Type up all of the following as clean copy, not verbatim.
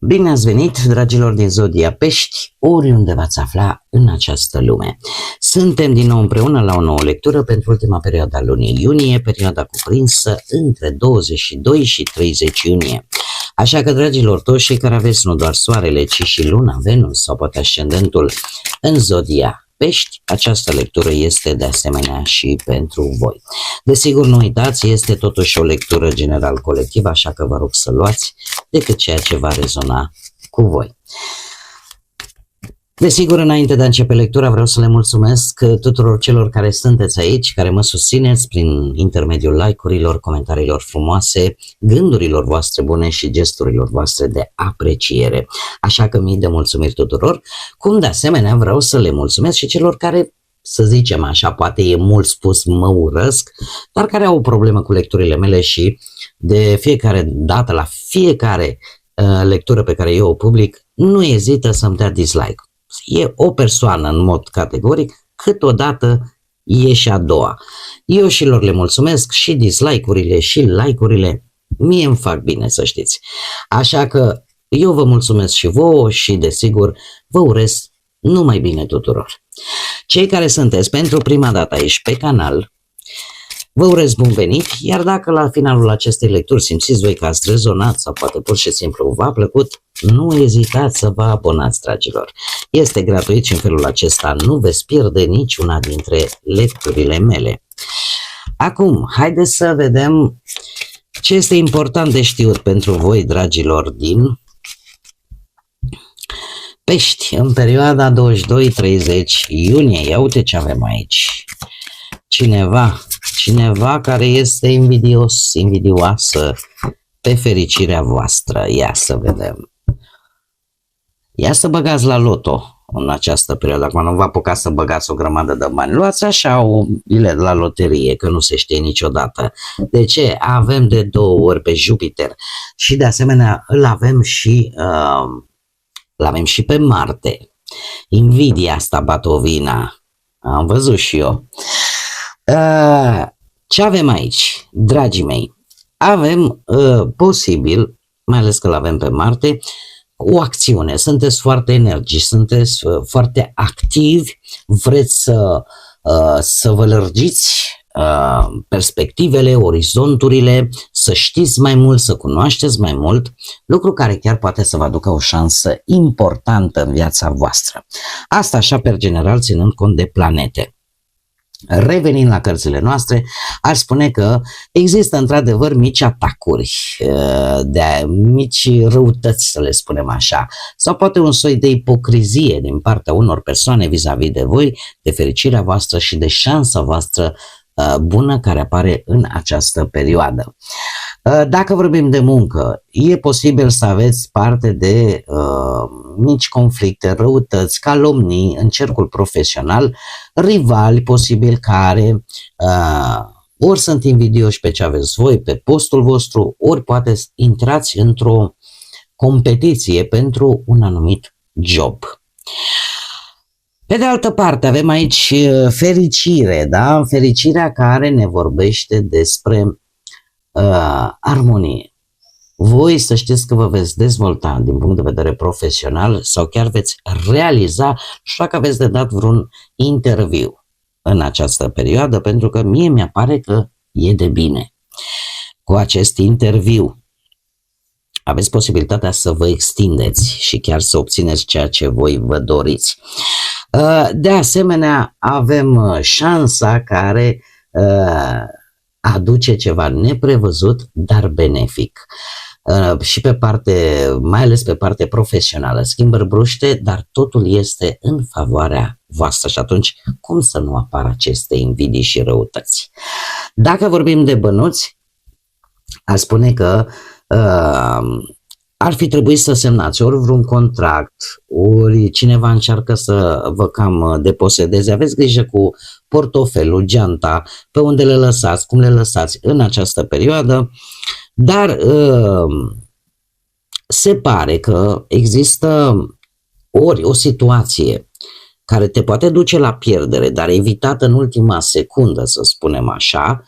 Bine ați venit, dragilor din Zodia Pești, oriunde v-ați afla în această lume. Suntem din nou împreună la o nouă lectură pentru ultima perioadă a lunii iunie, perioada cuprinsă între 22 și 30 iunie. Așa că, dragilor, toți cei care aveți nu doar soarele, ci și luna, Venus sau poate ascendentul în Zodia Pești, această lectură este de asemenea și pentru voi. Desigur, nu uitați, este totuși o lectură general colectivă, așa că vă rog să luați decât ceea ce va rezona cu voi. Desigur, înainte de a începe lectura, vreau să le mulțumesc tuturor celor care sunteți aici, care mă susțineți prin intermediul like-urilor, comentariilor frumoase, gândurilor voastre bune și gesturilor voastre de apreciere. Așa că mii de mulțumiri tuturor, cum de asemenea vreau să le mulțumesc și celor care, să zicem așa, poate e mult spus, mă urăsc, dar care au o problemă cu lecturile mele și de fiecare dată, la fiecare lectură pe care eu o public, nu ezită să-mi dea dislike. E o persoană în mod categoric, câteodată e și a doua. Eu și lor le mulțumesc, și dislike-urile și like-urile mie îmi fac bine, să știți. Așa că eu vă mulțumesc și vouă și desigur vă urez numai bine tuturor. Cei care sunteți pentru prima dată aici pe canal, vă urez bun venit, iar dacă la finalul acestei lecturi simțiți voi că ați rezonat sau poate pur și simplu v-a plăcut, nu ezitați să vă abonați, dragilor. Este gratuit și în felul acesta nu veți pierde niciuna dintre lecturile mele. Acum, haideți să vedem ce este important de știut pentru voi, dragilor, din Pești, în perioada 22-30 iunie. Ia uite ce avem aici. Cineva care este invidioasă pe fericirea voastră. Ia să vedem. Ia să băgați la loto în această perioadă. Acum nu vă apucați să băgați o grămadă de bani. Luați așa o bilet la loterie, că nu se știe niciodată. De ce? Avem de 2 ori pe Jupiter și de asemenea îl avem și pe Marte. Invidia asta batovina. Am văzut și eu. Ce avem aici, dragii mei? Avem posibil, mai ales că l-avem pe Marte, o acțiune. Sunteți foarte energici, sunteți foarte activi, vreți să vă lărgiți perspectivele, orizonturile, să știți mai mult, să cunoașteți mai mult, lucru care chiar poate să vă aducă o șansă importantă în viața voastră. Asta așa per general, ținând cont de planete. Revenind la cărțile noastre, aș spune că există într-adevăr mici atacuri, mici răutăți, să le spunem așa, sau poate un soi de ipocrizie din partea unor persoane vis-a-vis de voi, de fericirea voastră și de șansa voastră bună care apare în această perioadă. Dacă vorbim de muncă, e posibil să aveți parte de mici conflicte, răutăți, calomnii în cercul profesional, rivali posibil care ori sunt invidioși pe ce aveți voi, pe postul vostru, ori poate intrați într-o competiție pentru un anumit job. Pe de altă parte, avem aici fericire, da? Fericirea care ne vorbește despre armonie. Voi să știți că vă veți dezvolta din punct de vedere profesional sau chiar veți realiza, nu știu dacă aveți de dat vreun interviu în această perioadă, pentru că mie mi-apare că e de bine. Cu acest interviu aveți posibilitatea să vă extindeți și chiar să obțineți ceea ce voi vă doriți. De asemenea, avem șansa care aduce ceva neprevăzut, dar benefic. Și pe parte, mai ales pe parte profesională, schimbări bruște, dar totul este în favoarea voastră și atunci cum să nu apară aceste invidii și răutăți? Dacă vorbim de bănuți, aș spune că ar fi trebuit să semnați ori vreun contract, ori cineva încearcă să vă cam deposedeze. Aveți grijă cu portofelul, geanta, pe unde le lăsați, cum le lăsați în această perioadă, dar se pare că există ori o situație care te poate duce la pierdere, dar evitată în ultima secundă, să spunem așa,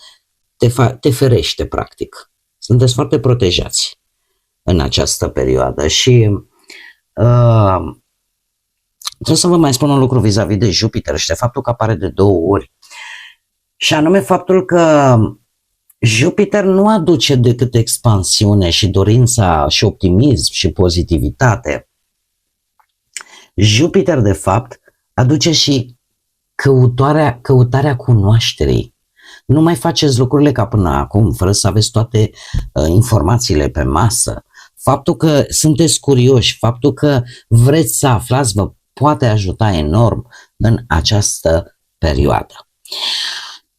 te ferește practic. Sunteți foarte protejați. în această perioadă. Și trebuie să vă mai spun un lucru vis-a-vis de Jupiter și de faptul că apare de 2 ori. Și anume faptul că Jupiter nu aduce decât expansiune și dorința și optimism și pozitivitate. Jupiter, de fapt, aduce și căutarea cunoașterii. Nu mai faceți lucrurile ca până acum, fără să aveți toate informațiile pe masă. Faptul că sunteți curioși, faptul că vreți să aflați, vă poate ajuta enorm în această perioadă.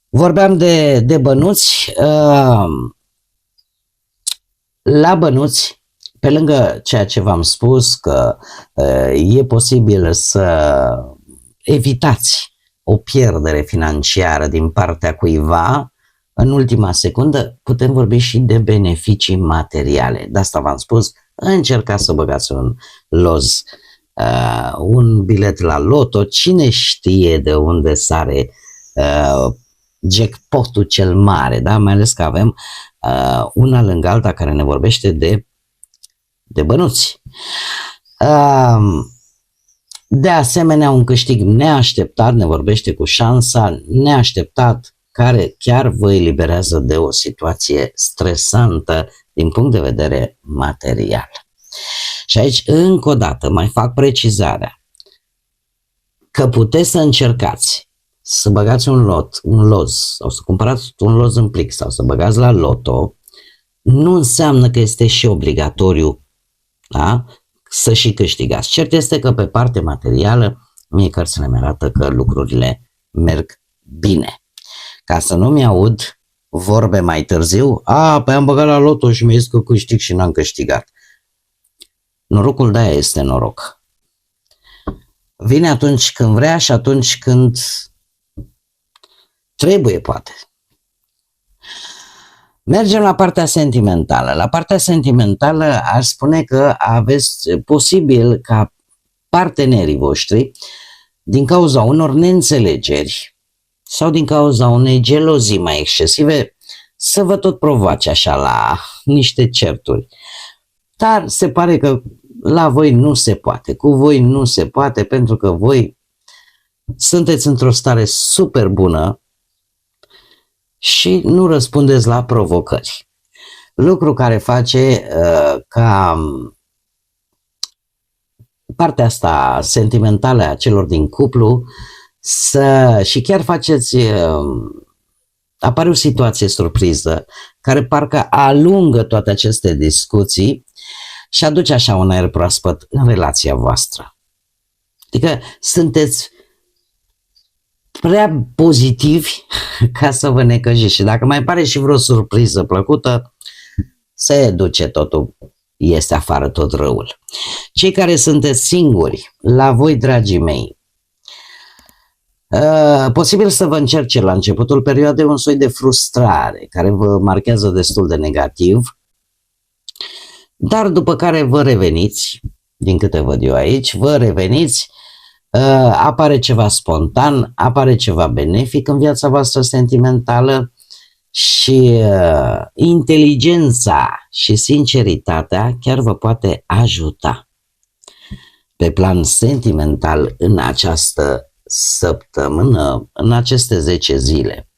Vorbeam de bănuți. La bănuți, pe lângă ceea ce v-am spus, că e posibil să evitați o pierdere financiară din partea cuiva, în ultima secundă putem vorbi și de beneficii materiale. De asta v-am spus, încercați să băgați un loz, un bilet la loto, cine știe de unde sare jackpotul cel mare, da? Mai ales că avem una lângă alta care ne vorbește de bănuți. De asemenea, un câștig neașteptat ne vorbește cu șansa neașteptat care chiar vă eliberează de o situație stresantă din punct de vedere material. Și aici, încă o dată, mai fac precizarea că puteți să încercați să băgați un loz sau să cumpărați un loz în plic sau să băgați la loto, nu înseamnă că este și obligatoriu, da? Să și câștigați. Cert este că pe parte materială, mie cărțile mi arată că lucrurile merg bine. Ca să nu-mi aud vorbe mai târziu, păi am băgat la loto și mi-a zis că câștig și n-am câștigat. Norocul de-aia este noroc. Vine atunci când vrea și atunci când trebuie, poate. Mergem la partea sentimentală. La partea sentimentală aș spune că aveți posibil ca partenerii voștri, din cauza unor neînțelegeri sau din cauza unei gelozii mai excesive, să vă tot provoace așa la niște certuri. Dar se pare că la voi nu se poate, cu voi nu se poate, pentru că voi sunteți într-o stare super bună și nu răspundeți la provocări. Lucru care face ca partea asta sentimentală a celor din cuplu și chiar faceți, apare o situație surpriză care parcă alungă toate aceste discuții și aduce așa un aer proaspăt în relația voastră. Adică sunteți prea pozitivi ca să vă necăjiți și dacă mai pare și vreo surpriză plăcută, se duce totul, iese afară tot răul. Cei care sunteți singuri, la voi, dragii mei, posibil să vă încerce la începutul perioadei un soi de frustrare care vă marchează destul de negativ, dar după care vă reveniți, din câte văd eu aici, vă reveniți, apare ceva spontan, apare ceva benefic în viața voastră sentimentală și inteligența și sinceritatea chiar vă poate ajuta pe plan sentimental în această săptămână, în aceste 10 zile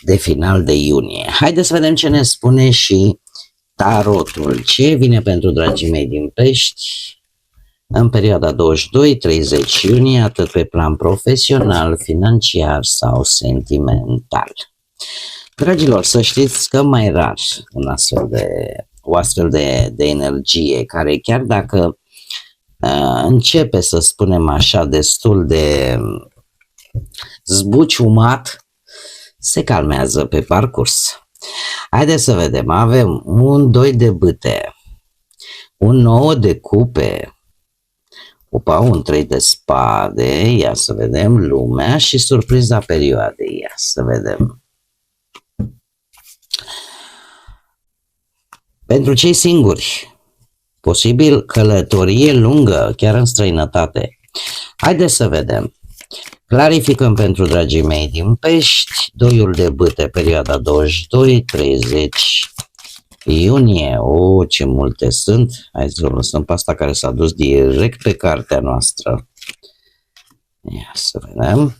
de final de iunie. Haideți să vedem ce ne spune și tarotul. Ce vine pentru dragii mei din Pești în perioada 22-30 iunie, atât pe plan profesional, financiar sau sentimental. Dragilor, să știți că mai rar o astfel de energie, care chiar dacă începe, să spunem așa, destul de zbuciumat, se calmează pe parcurs. Haideți să vedem, avem un 2 de bâte, un 9 de cupe, un 3 de spade, ia să vedem, lumea și surpriza perioadei, ia să vedem. Pentru cei singuri, posibil călătorie lungă, chiar în străinătate. Haideți să vedem. Clarificăm pentru dragii mei din Pești, 2 de bâte, perioada 22-30 Iunie, ce multe sunt. Hai să o lăsăm pe asta care s-a dus direct pe cartea noastră. Ia să vedem.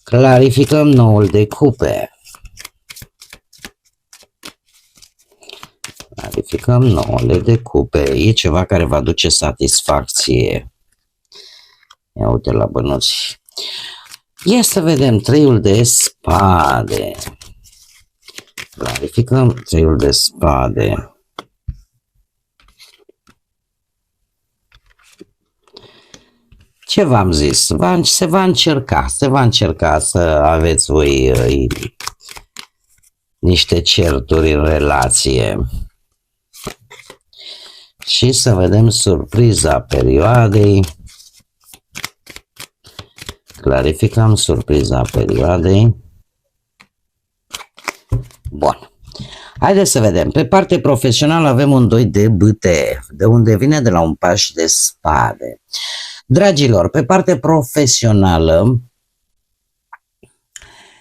Clarificăm noul de cupe. Clarificăm noul de cupe. E ceva care va duce satisfacție. Ia uite la bănuți. Ia să vedem treiul de spade. Clarificăm treiul de spade. Ce v-am zis? Se va încerca să aveți voi niște certuri în relație. Și să vedem surpriza perioadei. Clarificăm surpriza perioadei. Bun. Haideți să vedem. Pe partea profesională avem un 2 de bâte, de unde vine de la un paș de spade. Dragilor, pe partea profesională,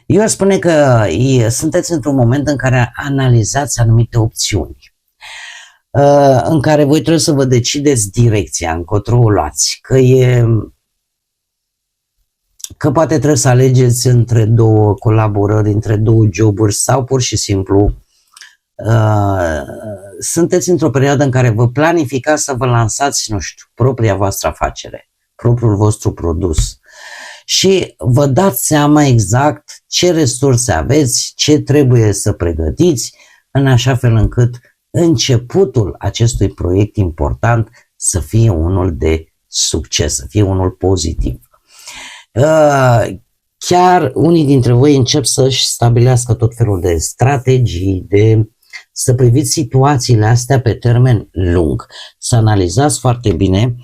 eu aș spune că sunteți într-un moment în care analizați anumite opțiuni, în care voi trebuie să vă decideți direcția, încotro o luați, că poate trebuie să alegeți între două colaborări, între două joburi sau pur și simplu sunteți într-o perioadă în care vă planificați să vă lansați, nu știu, propria voastră afacere, propriul vostru produs și vă dați seama exact ce resurse aveți, ce trebuie să pregătiți în așa fel încât începutul acestui proiect important să fie unul de succes, să fie unul pozitiv. Chiar unii dintre voi încep să-și stabilească tot felul de strategii, să priviți situațiile astea pe termen lung, să analizați foarte bine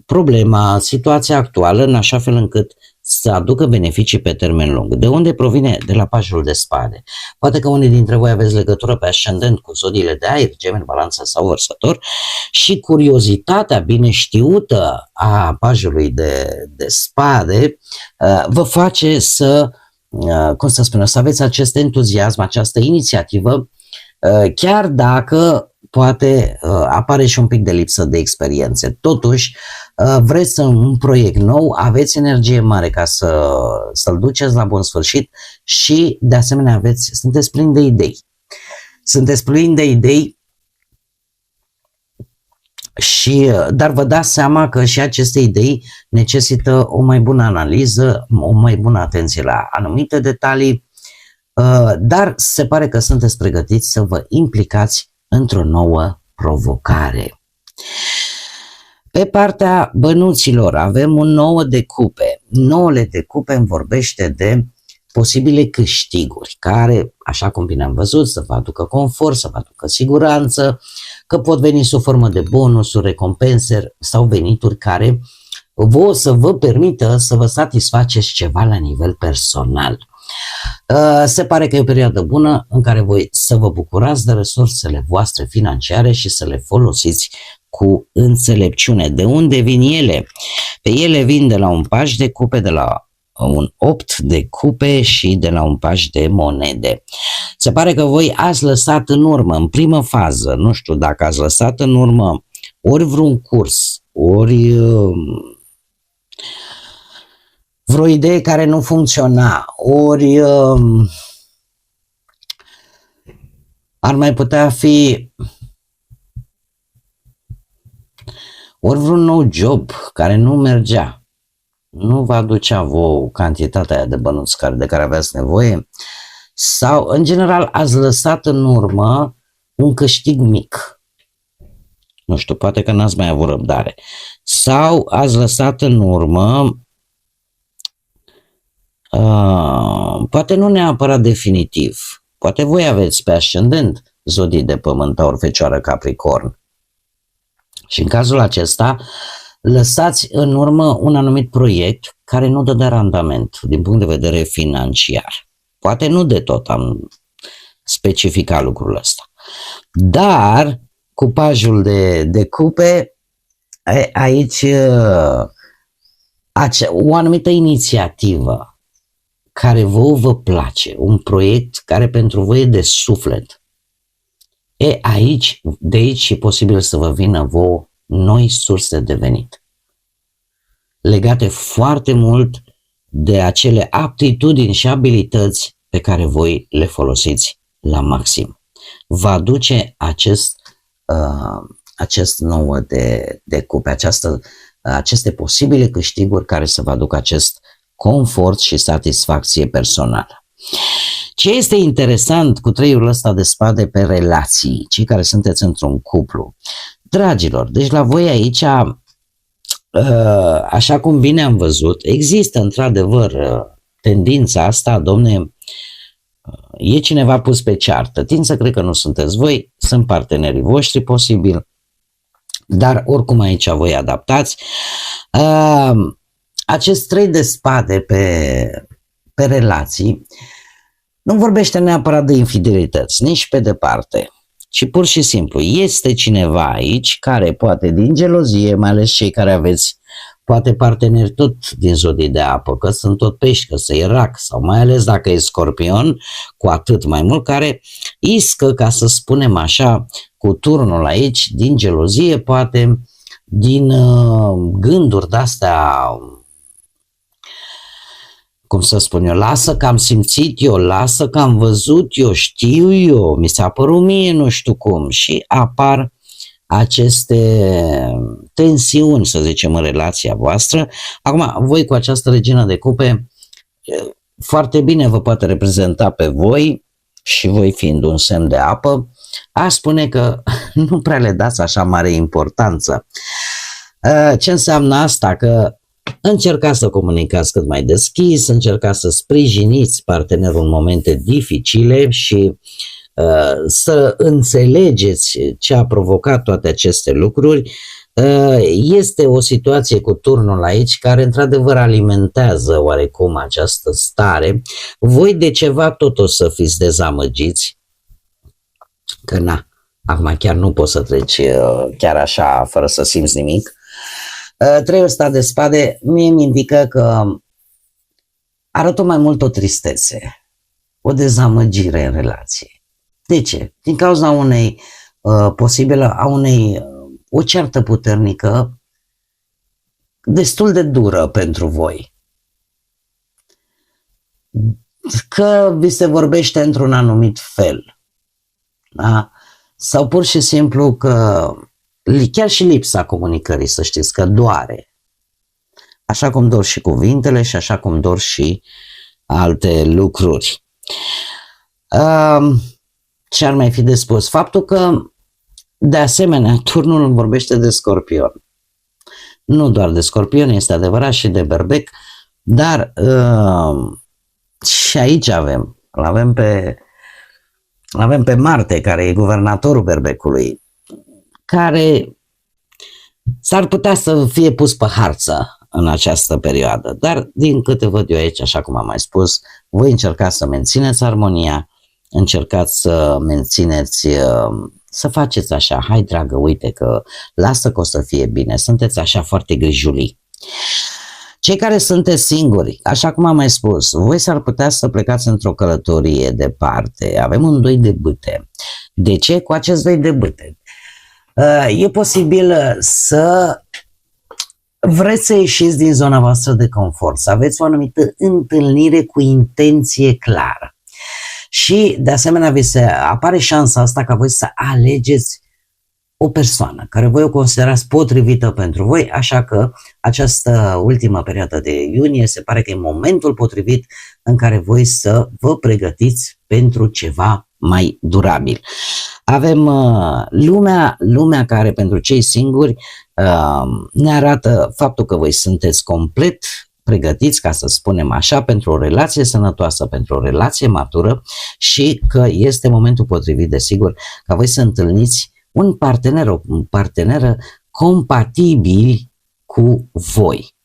problema, situația actuală, în așa fel încât să aducă beneficii pe termen lung. De unde provine? De la pașul de spade. Poate că unii dintre voi aveți legătură pe ascendent cu zodiile de aer, Gemeni, Balanță sau Vărsător și curiozitatea bine știută a pajului de spade vă face să, să aveți acest entuziasm, această inițiativă, chiar dacă poate apare și un pic de lipsă de experiențe. Totuși, vreți un proiect nou, aveți energie mare ca să-l duceți la bun sfârșit și, de asemenea, sunteți plini de idei. Sunteți plini de idei dar vă dați seama că și aceste idei necesită o mai bună analiză, o mai bună atenție la anumite detalii, dar se pare că sunteți pregătiți să vă implicați într-o nouă provocare. Pe partea bănuților avem un 9 de cupe. 9 de cupe îmi vorbește de posibile câștiguri care, așa cum bine am văzut, să vă aducă confort, să vă aducă siguranță, că pot veni sub formă de bonusuri, recompense sau venituri care să vă permită să vă satisfaceți ceva la nivel personal. Se pare că e o perioadă bună în care voi să vă bucurați de resursele voastre financiare și să le folosiți cu înțelepciune. De unde vin ele? Pe ele vin de la un paș de cupe, de la un 8 de cupe și de la un paș de monede. Se pare că voi ați lăsat în urmă, în primă fază, nu știu dacă ați lăsat în urmă ori vreun curs, ori vreo idee care nu funcționa, ori ar mai putea fi ori vreun nou job care nu mergea. Nu vă aducea vouă cantitatea aia de bănuți de care aveați nevoie sau, în general, ați lăsat în urmă un câștig mic. Nu știu, poate că n-ați mai avut răbdare. Sau ați lăsat în urmă, poate nu neapărat definitiv, poate voi aveți pe ascendent zodii de pământ, Taur, Fecioară, Capricorn. Și în cazul acesta, lăsați în urmă un anumit proiect care nu dădea randament din punct de vedere financiar. Poate nu de tot am specificat lucrul ăsta. Dar cu pajul de cupe, aici o anumită inițiativă care vă place, un proiect care pentru voi e de suflet. De aici e posibil să vă vină vouă noi surse de venit, legate foarte mult de acele aptitudini și abilități pe care voi le folosiți la maxim. Va aduce acest nouă de cupe, aceste posibile câștiguri care să vă aducă acest confort și satisfacție personală. Ce este interesant cu treiul ăsta de spade pe relații, cei care sunteți într-un cuplu, dragilor, deci la voi aici, așa cum bine am văzut, există într-adevăr tendința asta, domne, e cineva pus pe ceartă, tind să cred că nu sunteți voi, sunt partenerii voștri posibil, dar oricum aici voi adaptați. Acest trei de spade pe relații nu vorbește neapărat de infidelități, nici pe departe, ci pur și simplu este cineva aici care poate din gelozie, mai ales cei care aveți poate parteneri tot din zodii de apă, că sunt tot pești, că să-i rac, sau mai ales dacă e scorpion, cu atât mai mult, care iscă, ca să spunem așa, cu turnul aici, din gelozie, poate din gânduri de-astea, cum să spun eu, lasă că am simțit eu, lasă că am văzut eu, știu eu, mi s-a părut mie, nu știu cum, și apar aceste tensiuni, să zicem, în relația voastră. Acum, voi cu această regină de cupe foarte bine vă poate reprezenta pe voi și voi fiind un semn de apă, aș spune că nu prea le dați așa mare importanță. Ce înseamnă asta? Că încercați să comunicați cât mai deschis, încercați să sprijiniți partenerul în momente dificile și să înțelegeți ce a provocat toate aceste lucruri. Este o situație cu turnul aici care într-adevăr alimentează oarecum această stare. Voi de ceva tot o să fiți dezamăgiți, că na, acum chiar nu poți să treci chiar așa fără să simți nimic. Treiul ăsta de spade mie mi indică că arătă mai mult o tristețe, o dezamăgire în relație. De ce? Din cauza unei o ceartă puternică destul de dură pentru voi. Că vi se vorbește într-un anumit fel. Da? Sau pur și simplu că chiar și lipsa comunicării, să știți, că doare. Așa cum dor și cuvintele și așa cum dor și alte lucruri. Ce ar mai fi de spus? Faptul că, de asemenea, turnul vorbește de Scorpion. Nu doar de Scorpion, este adevărat, și de Berbec, dar și aici avem pe Marte, care e guvernatorul Berbecului, care s-ar putea să fie pus pe harță în această perioadă. Dar, din câte văd eu aici, așa cum am mai spus, voi încercați să mențineți armonia, încercați să mențineți, să faceți așa, hai dragă, uite că lasă că o să fie bine, sunteți așa foarte grijulii. Cei care sunteți singuri, așa cum am mai spus, voi s-ar putea să plecați într-o călătorie departe. Avem un doi de bâte. De ce? Cu acest doi de bâte e posibil să vreți să ieșiți din zona voastră de confort, să aveți o anumită întâlnire cu intenție clară. Și, de asemenea, vi se apare șansa asta ca voi să alegeți o persoană care voi o considerați potrivită pentru voi, așa că această ultimă perioadă de iunie se pare că e momentul potrivit în care voi să vă pregătiți pentru ceva mai durabil. Avem lumea care pentru cei singuri ne arată faptul că voi sunteți complet pregătiți, ca să spunem așa, pentru o relație sănătoasă, pentru o relație matură și că este momentul potrivit, desigur, ca voi să întâlniți un partener, o parteneră compatibili cu voi.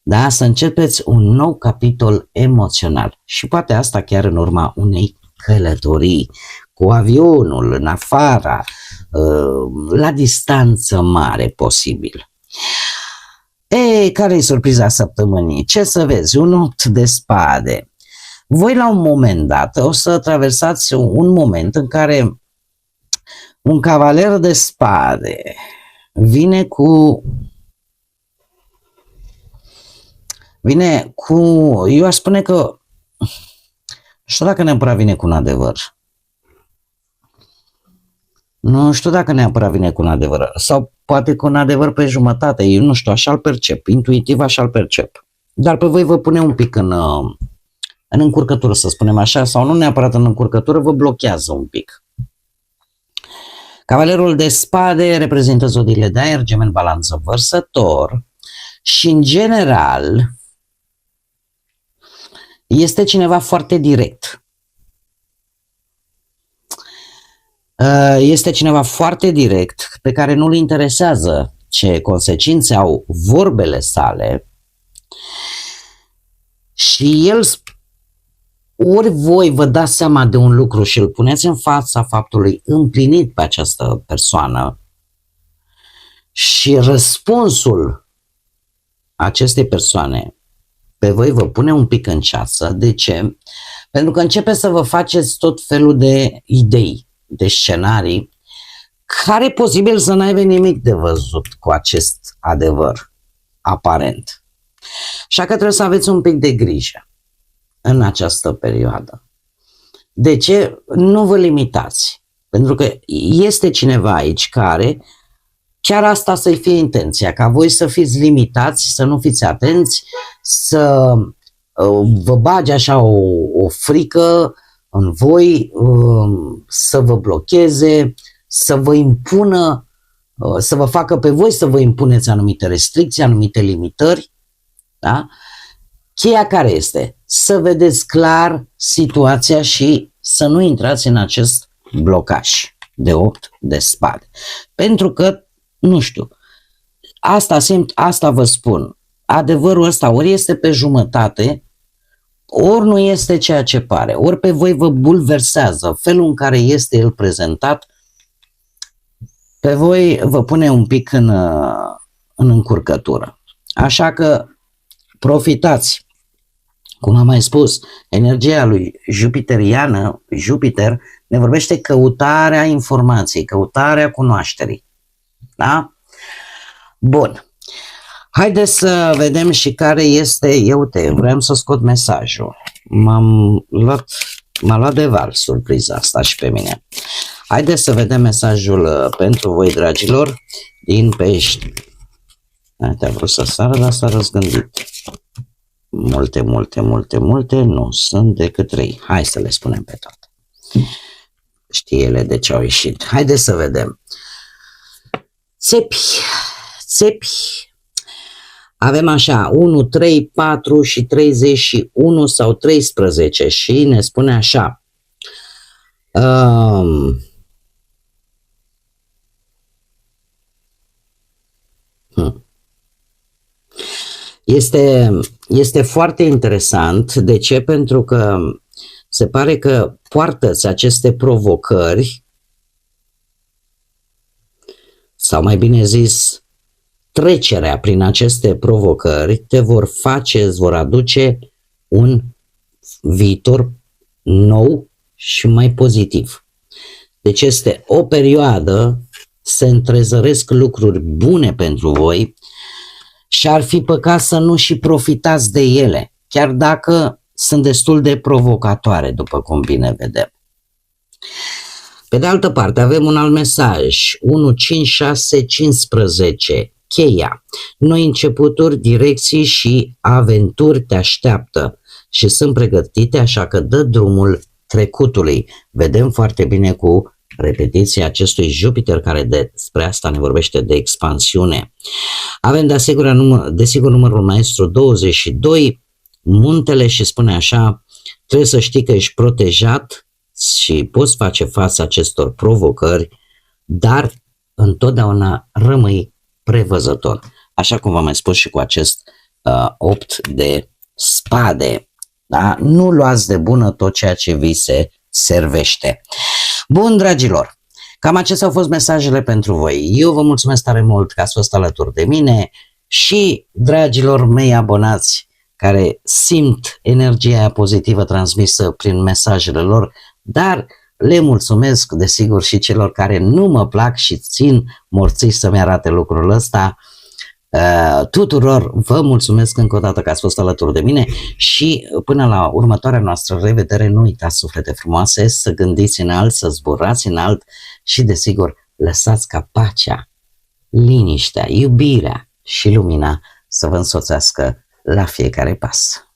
Da? Să începeți un nou capitol emoțional și poate asta chiar în urma unei călătorii cu avionul, în afara, la distanță mare posibil. Care e surpriza săptămânii? Ce să vezi? Un 8 de spade. voi la un moment dat o să traversați un moment în care un cavaler de spade vine cu, eu aș spune că, nu știu dacă neapărat vine cu un adevăr. Nu știu dacă neapărat vine cu un adevăr. Sau poate cu un adevăr pe jumătate. Eu nu știu, așa-l percep. Intuitiv așa-l percep. Dar pe voi vă pune un pic în încurcătură, să spunem așa, sau nu neapărat în încurcătură, vă blochează un pic. Cavalerul de spade reprezintă zodiile de aer, Gemeni, Balanță, Vărsător și în general este cineva foarte direct. Este cineva foarte direct pe care nu-l interesează ce consecințe au vorbele sale și el, ori voi vă dați seama de un lucru și îl puneți în fața faptului împlinit pe această persoană și răspunsul acestei persoane pe voi vă pune un pic în ceață. De ce? Pentru că începe să vă faceți tot felul de idei, de scenarii, care posibil să n-aibă nimic de văzut cu acest adevăr aparent. Așa că trebuie să aveți un pic de grijă în această perioadă. De ce? Nu vă limitați. Pentru că este cineva aici care chiar asta să-i fie intenția, ca voi să fiți limitați, să nu fiți atenți, să vă bage așa o frică în voi, să vă blocheze, să vă impună, să vă facă pe voi să vă impuneți anumite restricții, anumite limitări. Da? Cheia care este? Să vedeți clar situația și să nu intrați în acest blocaj de 8 de spade. Pentru că, nu știu, asta vă spun, adevărul ăsta ori este pe jumătate, ori nu este ceea ce pare, ori pe voi vă bulversează felul în care este el prezentat, pe voi vă pune un pic în încurcătură. Așa că profitați. Cum am mai spus, energia lui jupiteriană, Jupiter, ne vorbește căutarea informației, căutarea cunoașterii. Da? Bun. Haideți să vedem și care este, uite, vreau să scot mesajul. M-a luat de val surpriza asta și pe mine. Haideți să vedem mesajul pentru voi, dragilor, din Pești. Te-a vrut să sară, dar s-a răzgândit. Multe, nu sunt decât 3. Hai să le spunem pe toate. Știe ele de ce au ieșit. Haideți să vedem. Țepi. Avem așa, 1, 3, 4 și 31 sau 13 și ne spune așa. Este foarte interesant. De ce? Pentru că se pare că poartă-ți aceste provocări, sau mai bine zis, trecerea prin aceste provocări te vor face, îți vor aduce un viitor nou și mai pozitiv. Deci este o perioadă, se întrezăresc lucruri bune pentru voi și ar fi păcat să nu și profitați de ele, chiar dacă sunt destul de provocatoare, după cum bine vedem. Pe de altă parte, avem un alt mesaj, 1, 5, 6, 15, cheia. Noi începuturi, direcții și aventuri te așteaptă și sunt pregătite, așa că dă drumul trecutului. Vedem foarte bine cu repetiția acestui Jupiter, care despre asta ne vorbește de expansiune. Avem desigur numărul maestru 22, muntele, și spune așa, trebuie să știi că ești protejat și poți face față acestor provocări, dar întotdeauna rămâi prevăzător. Așa cum v-am mai spus și cu acest 8 de spade. Da? Nu luați de bună tot ceea ce vi se servește. Bun, dragilor, cam acestea au fost mesajele pentru voi. Eu vă mulțumesc tare mult că ați fost alături de mine și, dragilor mei abonați, care simt energia aia pozitivă transmisă prin mesajele lor, dar le mulțumesc, desigur, și celor care nu mă plac și țin morții să-mi arate lucrul ăsta. Tuturor vă mulțumesc încă o dată că ați fost alături de mine și până la următoarea noastră revedere, nu uitați, suflete frumoase, să gândiți înalt, să zburați înalt și, desigur, lăsați ca pacea, liniștea, iubirea și lumina să vă însoțească la fiecare pas.